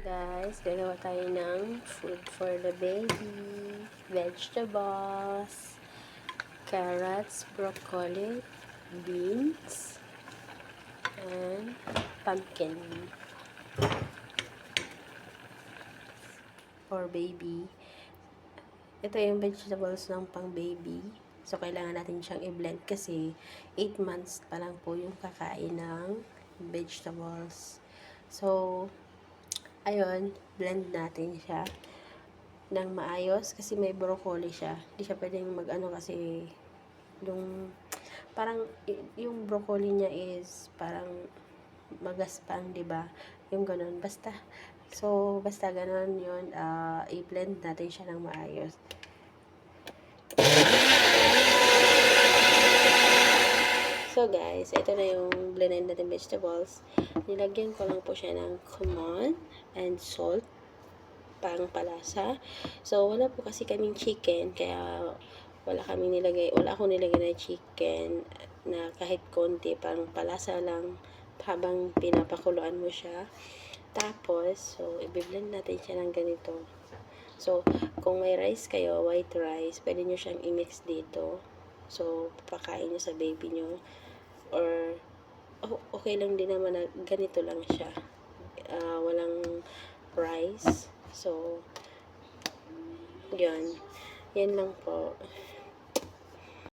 Guys, gagawa tayo ng food for the baby. Vegetables, carrots, broccoli, beans, and pumpkin for baby. Ito yung vegetables ng pang baby. So, kailangan natin siyang i-blend kasi 8 months pa lang po yung kakain ng vegetables. So, ayun, blend natin siya ng maayos kasi may broccoli siya. Hindi siya pwedeng mag-ano kasi yung parang yung broccoli niya is parang magaspang, 'di ba? Yung ganun. Basta ganun yun, i-blend natin siya ng maayos. So guys, ito na yung blended natin vegetables. Nilagyan ko lang po siya ng cumin and salt pang palasa. So wala po kasi kaming chicken kaya wala akong nilagay na chicken na kahit konti pang palasa lang habang pinapakuluan mo siya. Tapos, so i-blend natin siya ng ganito. So, kung may rice kayo, white rice, pwede nyo siyang i-mix dito. So, papakain nyo sa baby nyo. Or, okay lang din naman na ganito lang siya. Walang rice. So, yun. Yan lang po.